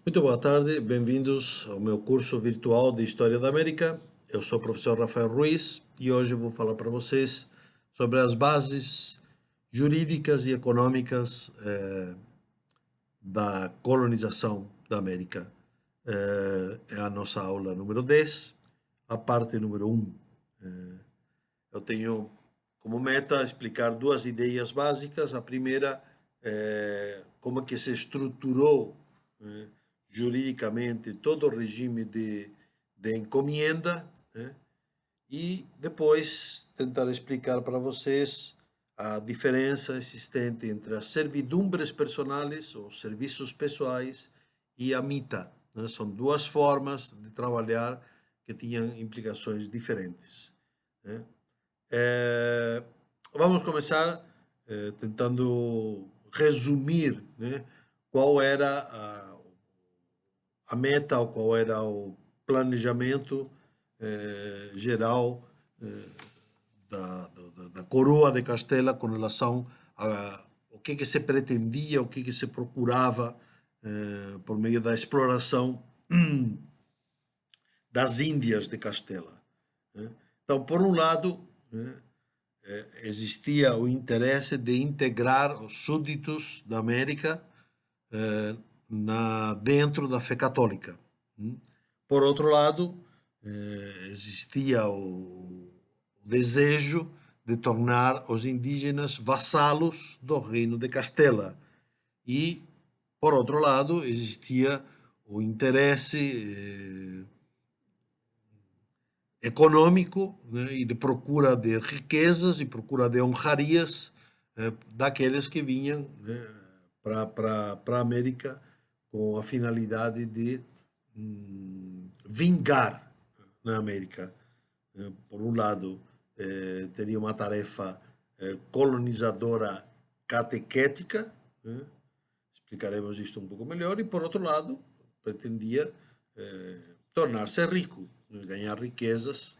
Muito boa tarde, bem-vindos ao meu curso virtual de História da América. Eu sou o professor Rafael Ruiz e hoje vou falar para vocês sobre as bases jurídicas e econômicas da colonização da América. É a nossa aula número 10, a parte número 1. Eu tenho como meta explicar duas ideias básicas. A primeira é como é que se estruturou juridicamente todo o regime de encomienda, né? E depois tentar explicar para vocês a diferença existente entre as servidumbres personais ou serviços pessoais e a mita, né? São duas formas de trabalhar que tinham implicações diferentes, né? Vamos começar tentando resumir, né, qual era a meta, ou qual era o planejamento geral da coroa de Castela com relação a o que se pretendia, o que se procurava por meio da exploração das Índias de Castela, né? Então, por um lado, né, existia o interesse de integrar os súditos da América dentro da fé católica. Por outro lado, existia o desejo de tornar os indígenas vassalos do reino de Castela. E, por outro lado, existia o interesse econômico, né, e de procura de riquezas e procura de honrarias daqueles que vinham, né, para a América com a finalidade de vingar na América. Por um lado, teria uma tarefa colonizadora catequética, né? Explicaremos isto um pouco melhor, e por outro lado, pretendia tornar-se rico, ganhar riquezas,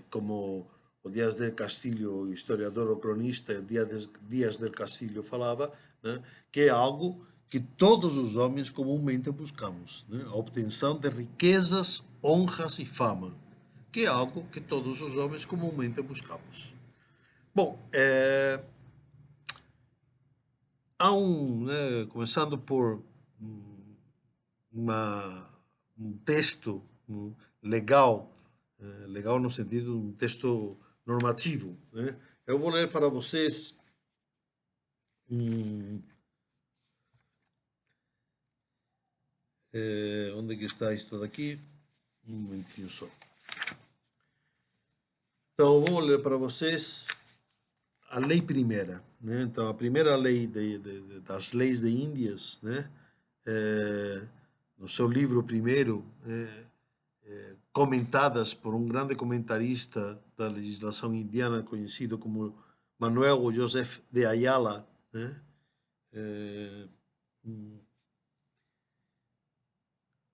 como o Díaz del Castillo, o historiador ou cronista Díaz del Castillo falava, né, que é algo que todos os homens comumente buscamos, né, a obtenção de riquezas, honras e fama, que é algo que todos os homens comumente buscamos. Bom, há né, começando por um texto legal, legal no sentido de um texto normativo, né? Eu vou ler para vocês onde que está isto daqui? Um momentinho só. Então, vou ler para vocês a lei primeira, né? Então, a primeira lei das leis de Índias, né? No seu livro primeiro, comentadas por um grande comentarista da legislação indiana conhecido como Manuel Joseph de Ayala, né?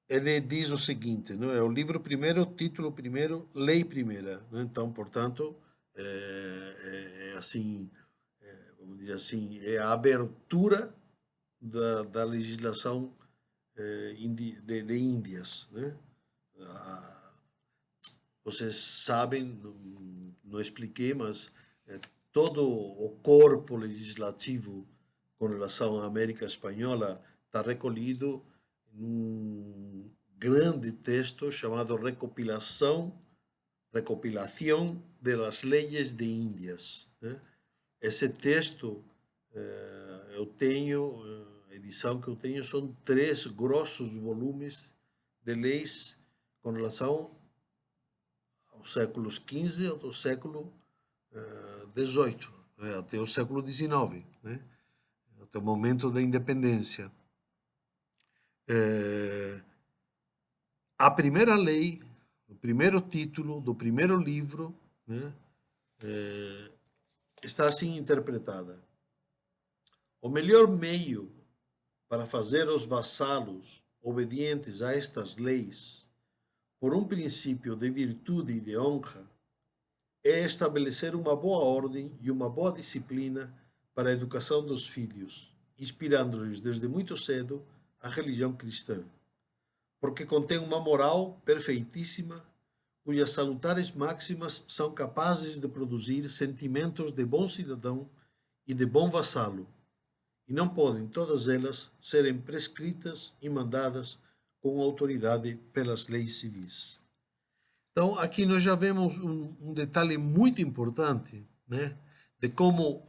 Ele diz o seguinte, não é? O livro primeiro, título primeiro, lei primeira, né? Então, portanto, assim, vamos dizer assim, é a abertura da legislação de Índias, né? Vocês sabem, não expliquei, mas todo o corpo legislativo com relação à América Espanhola está recolhido num grande texto chamado Recopilação de las Leyes de Índias, né? Esse texto, eu tenho, a edição que eu tenho são 3 grossos volumes de leis com relação aos séculos XV ao século XVIII, até o século XIX, né? Até o momento da independência. A primeira lei, o primeiro título do primeiro livro, né, está assim interpretada: o melhor meio para fazer os vassalos obedientes a estas leis, por um princípio de virtude e de honra, é estabelecer uma boa ordem e uma boa disciplina para a educação dos filhos, inspirando-lhes desde muito cedo a religião cristã. porque contém uma moral perfeitíssima, cujas salutares máximas são capazes de produzir sentimentos de bom cidadão e de bom vassalo, e não podem todas elas serem prescritas e mandadas com autoridade pelas leis civis. Então, aqui nós já vemos um detalhe muito importante, né, de como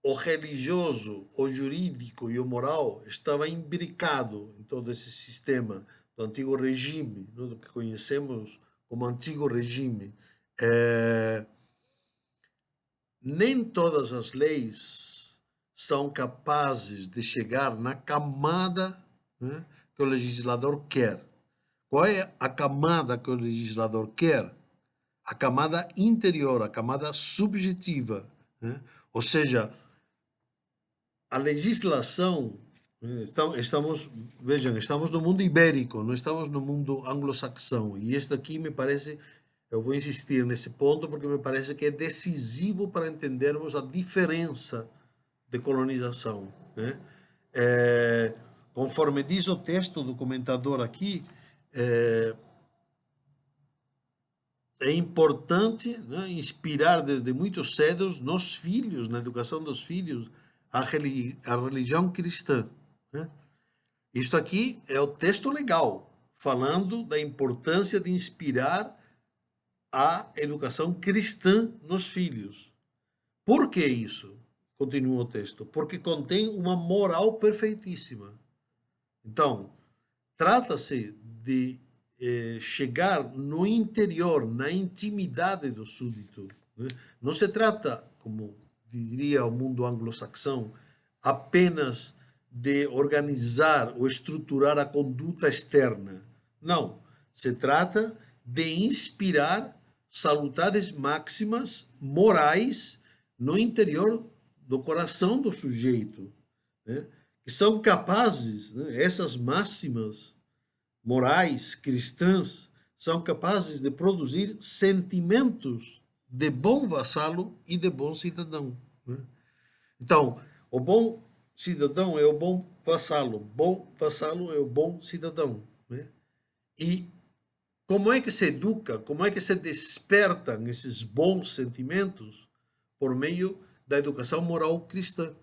o religioso, o jurídico e o moral estava imbricado em todo esse sistema do antigo regime, do que conhecemos como antigo regime. Nem todas as leis são capazes de chegar na camada, né, que o legislador quer. Qual é a camada que o legislador quer? A camada interior, a camada subjetiva, né? Ou seja, a legislação, vejam, estamos no mundo ibérico, não estamos no mundo anglo-saxão, e este aqui me parece, eu vou insistir nesse ponto porque me parece que é decisivo para entendermos a diferença de colonização, né? Conforme diz o texto do comentador aqui, é importante, né, inspirar desde muito cedo nos filhos, na educação dos filhos, a religião cristã, né? Isto aqui é o texto legal, falando da importância de inspirar a educação cristã nos filhos. Por que isso? Continua o texto. Porque contém uma moral perfeitíssima. Então, trata-se de chegar no interior, na intimidade do súdito, né? Não se trata, como diria o mundo anglo-saxão, apenas de organizar ou estruturar a conduta externa. Não. Se trata de inspirar salutares máximas morais no interior do coração do sujeito, né? Que são capazes, né, essas máximas morais cristãs são capazes de produzir sentimentos de bom vassalo e de bom cidadão, né? Então, o bom cidadão é o bom vassalo é o bom cidadão, né? E como é que se educa, como é que se despertam esses bons sentimentos? Por meio da educação moral cristã,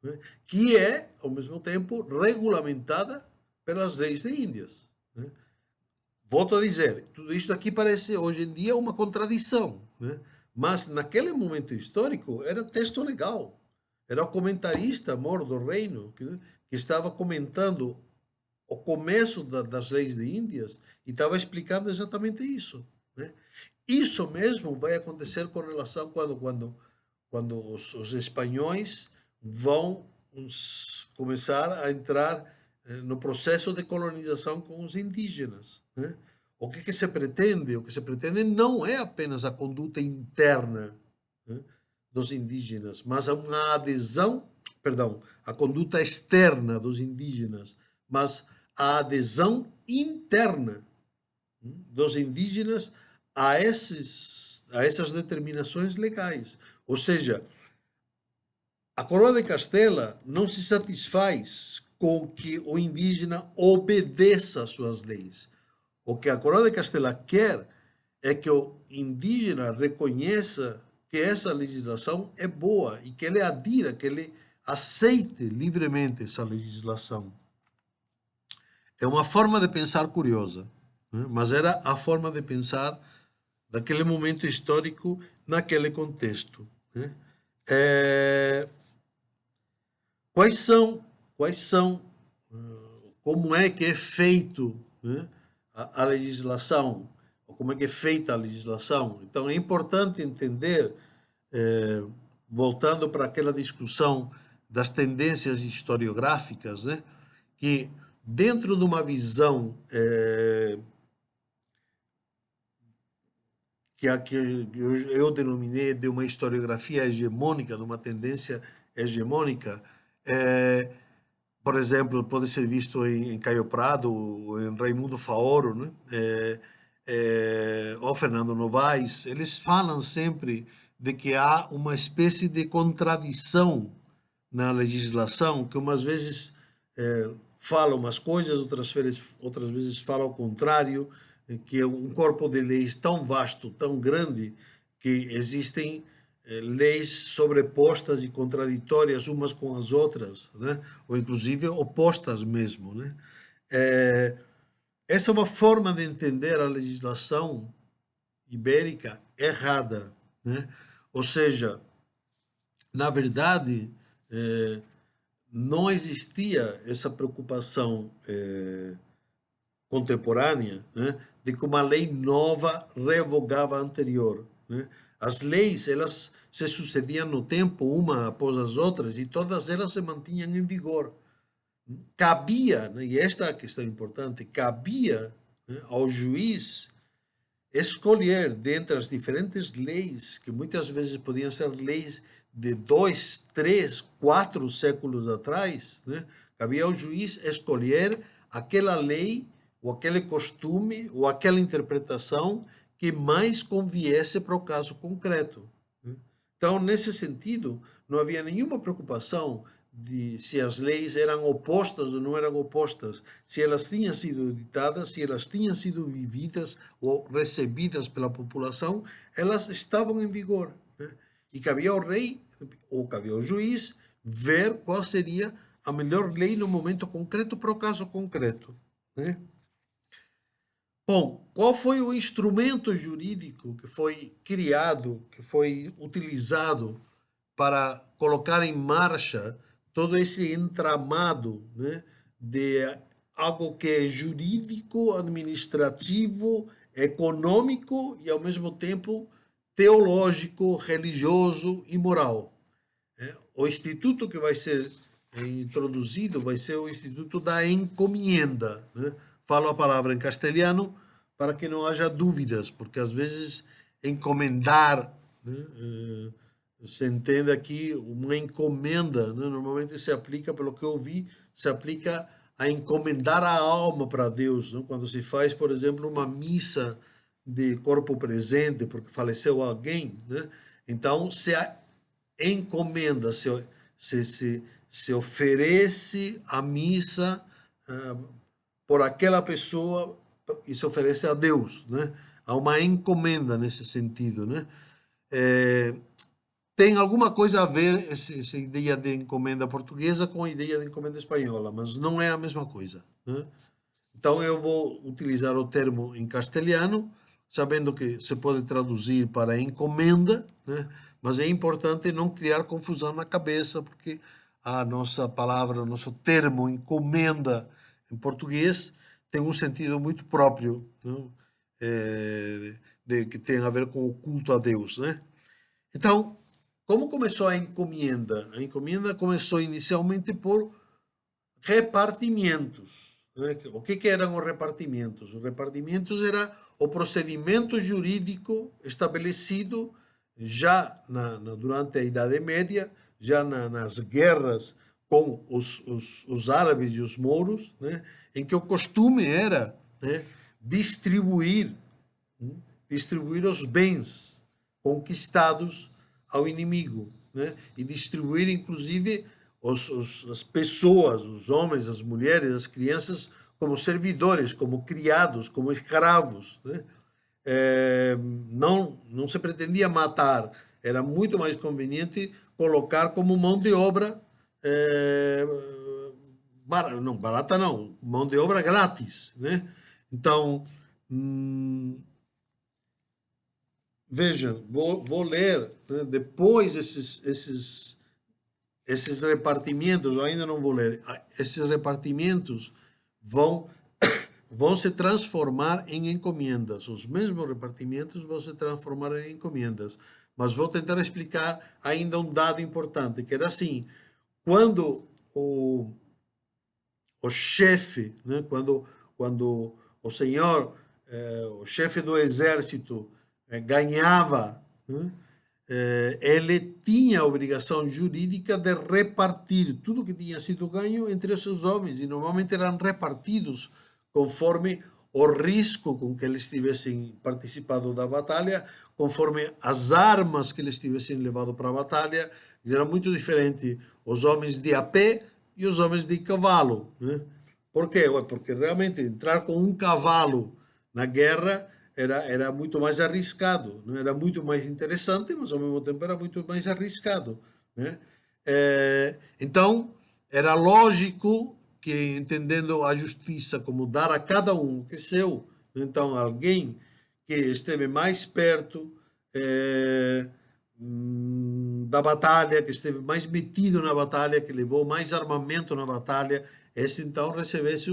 né? Que é, ao mesmo tempo, regulamentada pelas leis de Índias, né? Volto a dizer, tudo isto aqui parece hoje em dia uma contradição, né? Mas naquele momento histórico era texto legal. Era o comentarista mor do reino que estava comentando o começo das leis de Índias e estava explicando exatamente isso, né? Isso mesmo vai acontecer com relação quando os espanhóis vão começar a entrar no processo de colonização com os indígenas, né? O que se pretende? O que se pretende não é apenas a conduta interna, né, dos indígenas, mas uma adesão, perdão, a conduta externa dos indígenas, mas a adesão interna, né, dos indígenas a essas determinações legais. Ou seja, a coroa de Castela não se satisfaz com que o indígena obedeça às suas leis. O que a coroa de Castela quer é que o indígena reconheça que essa legislação é boa e que ele adira, que ele aceite livremente essa legislação. É uma forma de pensar curiosa, né? Mas era a forma de pensar daquele momento histórico, naquele contexto, né? Quais são, como é que é feito, né, a legislação, ou como é que é feita a legislação? Então é importante entender, voltando para aquela discussão das tendências historiográficas, né, que dentro de uma visão que eu denominei de uma historiografia hegemônica, de uma tendência hegemônica, por exemplo, pode ser visto em Caio Prado, ou em Raimundo Faoro, né? Ou Fernando Novaes, eles falam sempre de que há uma espécie de contradição na legislação que umas vezes fala umas coisas, outras vezes fala ao contrário, que é um corpo de leis tão vasto, tão grande, que existem leis sobrepostas e contraditórias umas com as outras, né? Ou inclusive opostas mesmo, né? Essa é uma forma de entender a legislação ibérica errada, né? Ou seja, na verdade, não existia essa preocupação contemporânea, né, de que uma lei nova revogava a anterior, né? As leis, elas se sucediam no tempo, uma após as outras, e todas elas se mantinham em vigor. Cabia, né, e esta é a questão importante, cabia, né, ao juiz escolher dentre as diferentes leis, que muitas vezes podiam ser leis de 2, 3, 4 séculos atrás, né? Cabia ao juiz escolher aquela lei, ou aquele costume, ou aquela interpretação que mais conviesse para o caso concreto, né? Então, nesse sentido, não havia nenhuma preocupação de se as leis eram opostas ou não eram opostas, se elas tinham sido editadas, se elas tinham sido vividas ou recebidas pela população, elas estavam em vigor, né? E cabia ao rei, ou cabia ao juiz, ver qual seria a melhor lei no momento concreto para o caso concreto, né? Bom, qual foi o instrumento jurídico que foi criado, que foi utilizado para colocar em marcha todo esse entramado, né, de algo que é jurídico, administrativo, econômico e, ao mesmo tempo, teológico, religioso e moral, né? O instituto que vai ser introduzido vai ser o instituto da encomienda, né? Falo a palavra em castelhano para que não haja dúvidas, porque às vezes encomendar, né, se entende aqui uma encomenda, né? Normalmente se aplica, pelo que eu vi, se aplica a encomendar a alma para Deus, né? Quando se faz, por exemplo, uma missa de corpo presente, porque faleceu alguém, né? Então se encomenda, se oferece a missa por aquela pessoa e se oferece a Deus, né? Há uma encomenda nesse sentido, né? Tem alguma coisa a ver essa ideia de encomenda portuguesa com a ideia de encomenda espanhola, mas não é a mesma coisa, né? Então eu vou utilizar o termo em castelhano, sabendo que se pode traduzir para encomenda, né? Mas é importante não criar confusão na cabeça, porque a nossa palavra, o nosso termo encomenda em português tem um sentido muito próprio, né? Que tem a ver com o culto a Deus, né? Então, como começou a encomenda? A encomenda começou inicialmente por repartimentos, né? O que eram os repartimentos? Os repartimentos era o procedimento jurídico estabelecido já durante a Idade Média, já nas guerras com os árabes e os mouros, né? Em que o costume era, né, distribuir os bens conquistados ao inimigo, né? E distribuir, inclusive, as pessoas, os homens, as mulheres, as crianças, como servidores, como criados, como escravos, né? Não se pretendia matar, era muito mais conveniente colocar como mão de obra, barata não, mão de obra grátis, né? Então, vejam, vou ler, né, depois esses repartimentos, eu ainda não vou ler, esses repartimentos vão, vão se transformar em encomendas. Os mesmos repartimentos vão se transformar em encomendas. Mas vou tentar explicar ainda um dado importante, que era assim, quando o chefe, né, quando o senhor, o chefe do exército, ganhava, né, ele tinha a obrigação jurídica de repartir tudo que tinha sido ganho entre os seus homens, e normalmente eram repartidos conforme o risco com que eles tivessem participado da batalha, conforme as armas que eles tivessem levado para a batalha. Era muito diferente os homens de a pé e os homens de cavalo, né? Por quê? Ué, porque realmente entrar com um cavalo na guerra era muito mais arriscado, não era muito mais interessante, mas ao mesmo tempo era muito mais arriscado, né? Então, era lógico que, entendendo a justiça como dar a cada um o que é seu, então alguém que esteve mais perto da batalha, que esteve mais metido na batalha, que levou mais armamento na batalha, esse então recebesse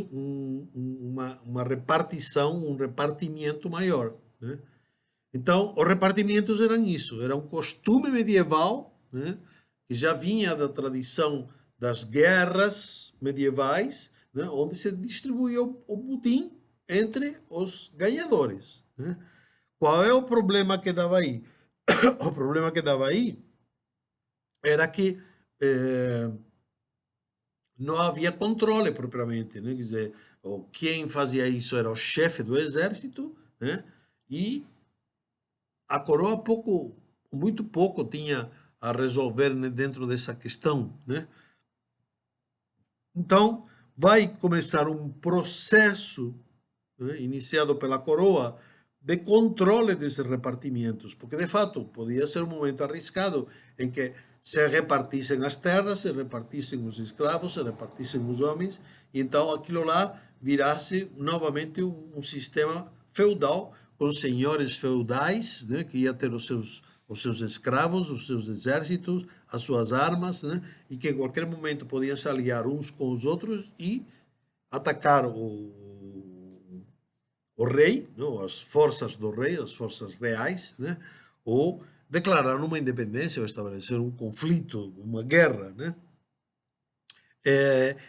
uma repartição, um repartimento maior, né? Então, os repartimentos eram isso, era um costume medieval, né, que já vinha da tradição das guerras medievais, né, onde se distribuía o butim entre os ganhadores, né? Qual é o problema que dava aí? O problema que dava aí era que não havia controle propriamente, né? Quer dizer, quem fazia isso era o chefe do exército, né? E a coroa pouco, muito pouco tinha a resolver, né, dentro dessa questão, né? Então, vai começar um processo, né, iniciado pela coroa de controle desses repartimentos, porque de fato podia ser um momento arriscado em que se repartissem as terras, se repartissem os escravos, se repartissem os homens, e então aquilo lá virasse novamente um sistema feudal, com senhores feudais, né, que ia ter os seus escravos, os seus exércitos, as suas armas, né, e que em qualquer momento podiam se aliar uns com os outros e atacar o rei, não? As forças do rei, as forças reais, né? Ou declarar uma independência ou estabelecer um conflito, uma guerra, né?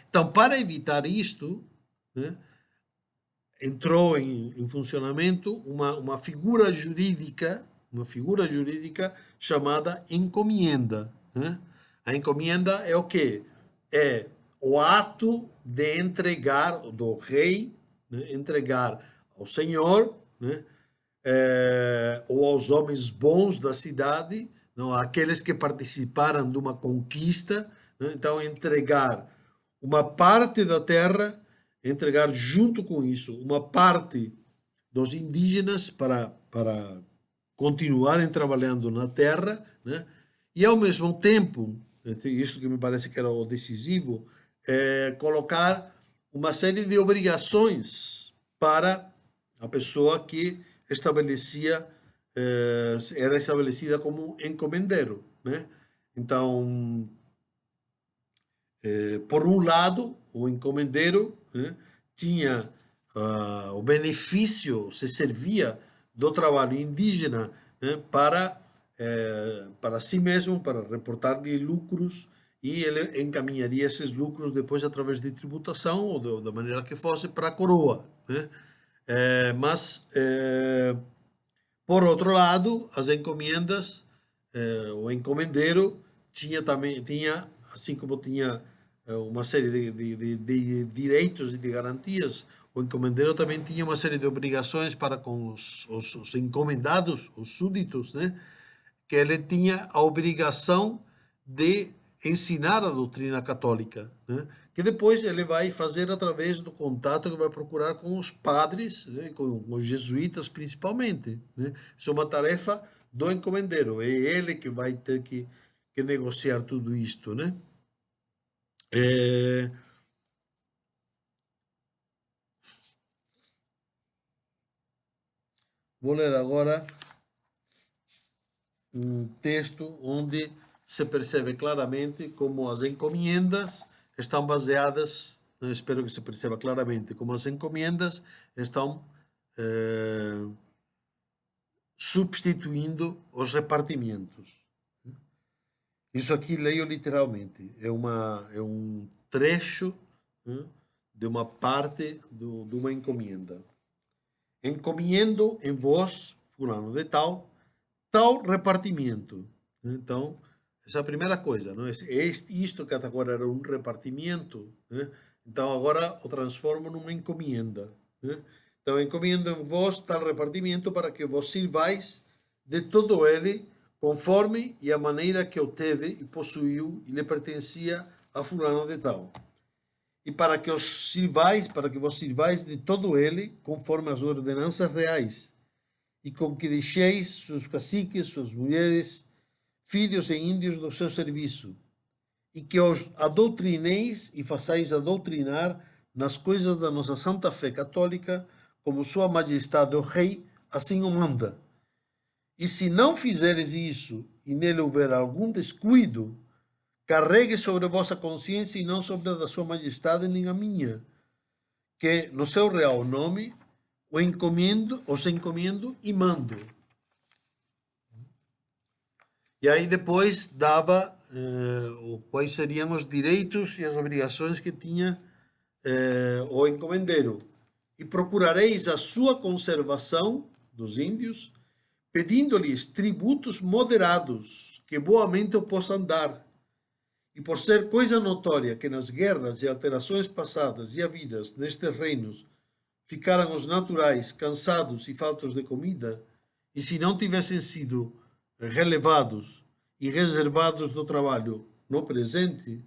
Então, para evitar isto, né, entrou em funcionamento uma figura jurídica chamada encomienda, né? A encomienda é o quê? É o ato de entregar, do rei, né, entregar ao senhor, né, ou aos homens bons da cidade, não, aqueles que participaram de uma conquista, né, então entregar uma parte da terra, entregar junto com isso uma parte dos indígenas para continuarem trabalhando na terra, né? E ao mesmo tempo, isso que me parece que era o decisivo, colocar uma série de obrigações para a pessoa que estabelecia, era estabelecida como encomendeiro, né? Então, por um lado, o encomendeiro, né, tinha o benefício, se servia do trabalho indígena, né, para si mesmo, para reportar-lhe lucros, e ele encaminharia esses lucros depois através de tributação ou da maneira que fosse para a coroa, né? Mas, por outro lado, as encomendas, o encomendeiro tinha, assim como tinha uma série de direitos e de garantias, o encomendeiro também tinha uma série de obrigações para com os encomendados, os súditos, né? Que ele tinha a obrigação de ensinar a doutrina católica, né? Que depois ele vai fazer através do contato que vai procurar com os padres, né? Com os jesuítas principalmente, né? Isso é uma tarefa do encomendeiro, é ele que vai ter que negociar tudo isto, né? É... Vou ler agora um texto onde se percebe claramente como as encomendas estão baseadas, espero que se perceba claramente, como as encomendas estão substituindo os repartimentos. Isso aqui leio literalmente, é um trecho, né, de uma parte de uma encomenda. Encomiendo em vós, fulano de tal repartimento. Então, essa é a primeira coisa, não é? Isto que até agora era um repartimento, né? Então agora o transformo numa encomenda, né? Então, encomendo em vós tal repartimento para que vos sirvais de todo ele, conforme e a maneira que o teve e possuiu e lhe pertencia a fulano de tal. e para que vos sirvais de todo ele, conforme as ordenanças reais, e com que deixeis seus caciques, suas mulheres, filhos e índios do seu serviço, e que os adoutrineis e façais a doutrinar nas coisas da nossa santa fé católica, como sua majestade o rei assim o manda. E se não fizeres isso, e nele houver algum descuido, carregue sobre vossa consciência e não sobre a da sua majestade nem a minha, que no seu real nome os encomendo e mando. E aí depois dava quais seriam os direitos e as obrigações que tinha o encomendeiro. E procurareis a sua conservação dos índios, pedindo-lhes tributos moderados, que boamente o possam dar. E por ser coisa notória que nas guerras e alterações passadas e havidas nestes reinos ficaram os naturais cansados e faltos de comida, e se não tivessem sido relevados e reservados do trabalho no presente,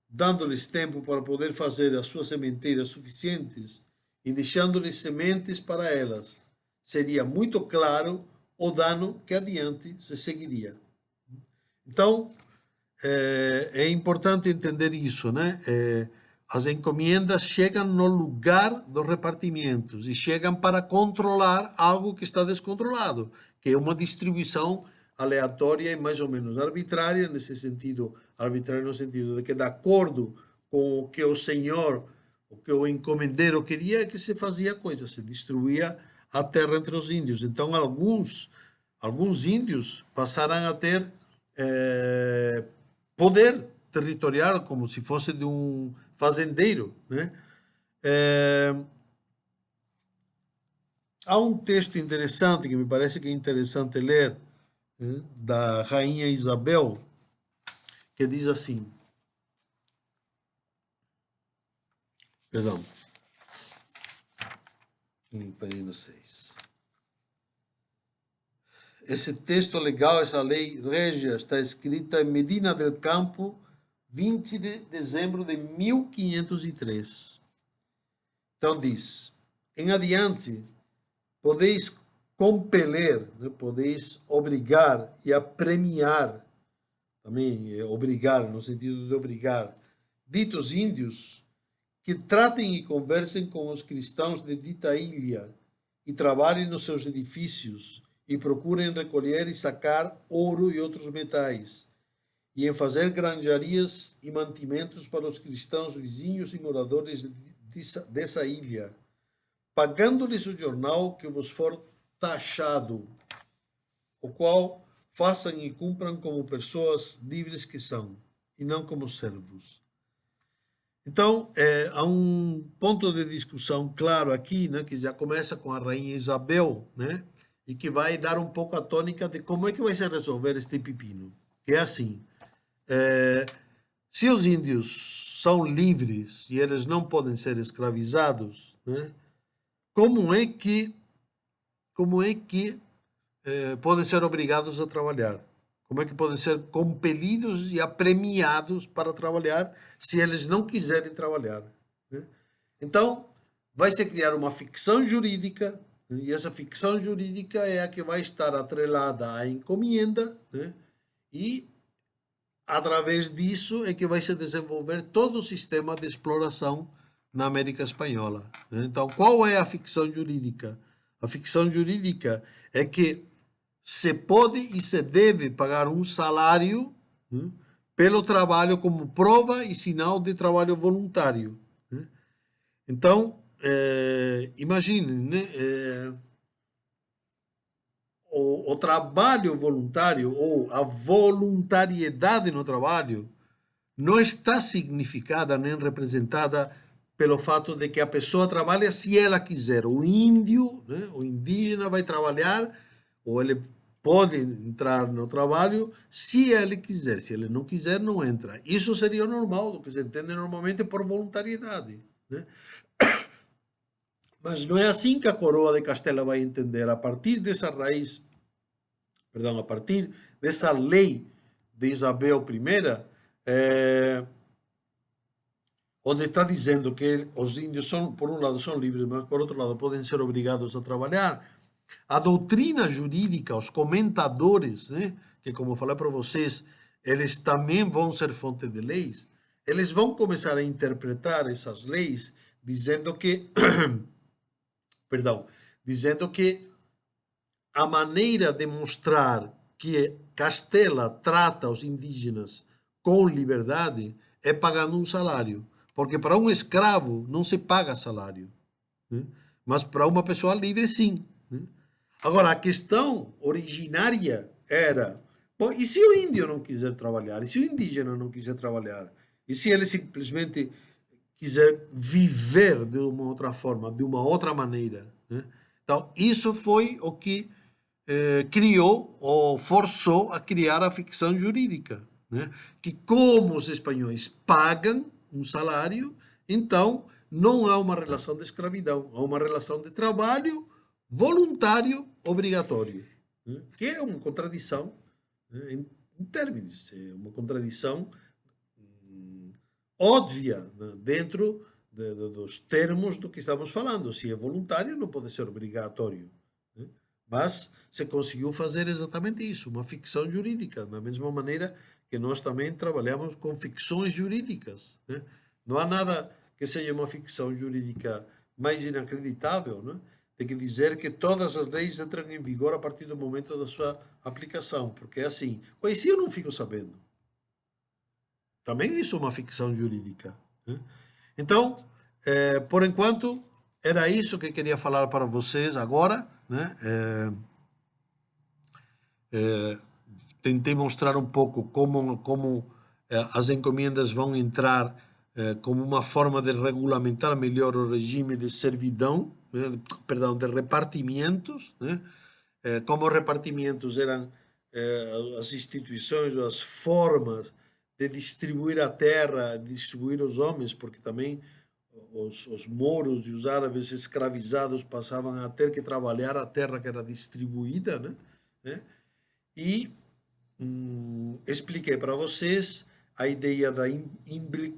dando-lhes tempo para poder fazer as suas sementeiras suficientes e deixando-lhes sementes para elas, seria muito claro o dano que adiante se seguiria. Então, é importante entender isso, né? As encomendas chegam no lugar dos repartimentos e chegam para controlar algo que está descontrolado, que é uma distribuição aleatória e mais ou menos arbitrária, nesse sentido, arbitrária no sentido de que, de acordo com o que o senhor, o que o encomendeiro queria, é que se fazia coisa, se distribuía a terra entre os índios. Então, alguns índios passaram a ter poder territorial, como se fosse de um fazendeiro, né? Há um texto interessante, que me parece que é interessante ler, né, da Rainha Isabel, que diz assim, perdão, página 6. Esse texto legal, essa lei régia, está escrita em Medina del Campo, 20 de dezembro de 1503. Então diz, em adiante, podeis compelir, né, podeis obrigar e apremiar, também obrigar, no sentido de obrigar, ditos índios que tratem e conversem com os cristãos de dita ilha e trabalhem nos seus edifícios e procurem recolher e sacar ouro e outros metais, e em fazer granjarias e mantimentos para os cristãos vizinhos e moradores dessa ilha, pagando-lhes o jornal que vos for taxado, o qual façam e cumpram como pessoas livres que são, e não como servos. Então, há um ponto de discussão claro aqui, né, que já começa com a Rainha Isabel, né, e que vai dar um pouco a tônica de como é que vai se resolver este pepino. Que é assim, se os índios são livres e eles não podem ser escravizados, né, como é que podem ser obrigados a trabalhar? Como é que podem ser compelidos e apremiados para trabalhar se eles não quiserem trabalhar, né? Então, vai se criar uma ficção jurídica, né? E essa ficção jurídica é a que vai estar atrelada à encomenda, né? E através disso é que vai se desenvolver todo o sistema de exploração na América Espanhola, né? Então, qual é a ficção jurídica? A ficção jurídica é que se pode e se deve pagar um salário, né, pelo trabalho como prova e sinal de trabalho voluntário, né? Então, imagine, né, o trabalho voluntário ou a voluntariedade no trabalho não está significada nem representada pelo fato de que a pessoa trabalha se ela quiser. O índio, né, o indígena vai trabalhar, ou ele pode entrar no trabalho se ele quiser. Se ele não quiser, não entra. Isso seria o normal, do que se entende normalmente por voluntariedade, né? Mas não é assim que a coroa de Castela vai entender. A partir dessa raiz, perdão, a partir dessa lei de Isabel I, onde está dizendo que os índios são, por um lado, são livres, mas por outro lado, podem ser obrigados a trabalhar. A doutrina jurídica, os comentadores, né, que, como falei para vocês, eles também vão ser fonte de leis, eles vão começar a interpretar essas leis dizendo que, perdão, dizendo que a maneira de mostrar que Castela trata os indígenas com liberdade é pagando um salário. Porque para um escravo não se paga salário, né? Mas para uma pessoa livre, sim, né? Agora, a questão originária era: bom, e se o índio não quiser trabalhar? E se o indígena não quiser trabalhar? E se ele simplesmente quiser viver de uma outra forma, de uma outra maneira, né? Então, isso foi o que criou ou forçou a criar a ficção jurídica, né? Que como os espanhóis pagam um salário, então não há uma relação de escravidão, há uma relação de trabalho voluntário obrigatório, né? Que é uma contradição, né, em termos, é uma contradição óbvia, né, dentro dos termos do que estamos falando. Se é voluntário, não pode ser obrigatório, né? Mas se conseguiu fazer exatamente isso, uma ficção jurídica, da mesma maneira que nós também trabalhamos com ficções jurídicas, né? Não há nada que seja uma ficção jurídica mais inacreditável, né? Tem que dizer que todas as leis entram em vigor a partir do momento da sua aplicação, porque é assim. Pois se eu não fico sabendo, também isso é uma ficção jurídica, né? Então, por enquanto, era isso que queria falar para vocês agora, né? Tentei mostrar um pouco como as encomendas vão entrar como uma forma de regulamentar melhor o regime de servidão, né? Perdão, de repartimentos, né? Como repartimentos eram as instituições, as formas de distribuir a terra, distribuir os homens, porque também os mouros e os árabes escravizados passavam a ter que trabalhar a terra que era distribuída, né? E expliquei para vocês a ideia da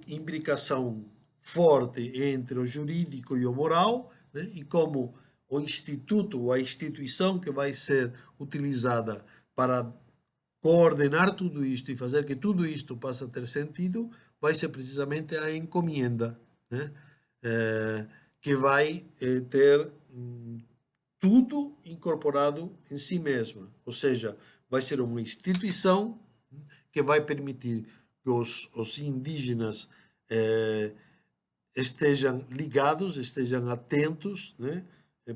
imbricação forte entre o jurídico e o moral, né? E como o instituto ou a instituição que vai ser utilizada para coordenar tudo isto e fazer que tudo isto passe a ter sentido vai ser precisamente a encomenda, né? Que vai ter tudo incorporado em si mesma, ou seja, vai ser uma instituição que vai permitir que os indígenas estejam ligados, estejam atentos, né?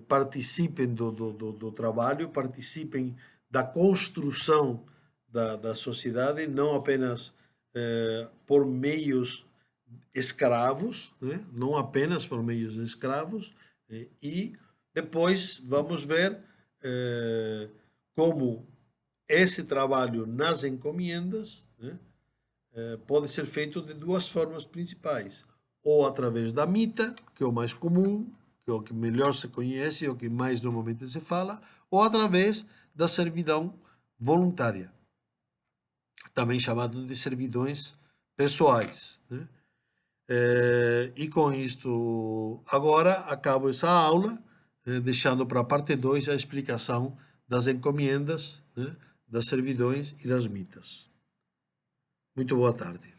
Participem do trabalho, participem da construção da sociedade, não apenas por meios escravos, né? Não apenas por meios escravos, e depois vamos ver como esse trabalho nas encomendas, né, pode ser feito de duas formas principais. Ou através da mita, que é o mais comum, que é o que melhor se conhece, é o que mais normalmente se fala, ou através da servidão voluntária, também chamado de servidões pessoais, né? E com isto, agora acabo essa aula, deixando para a parte 2 a explicação das encomendas, né, das servidões e das mitas. Muito boa tarde.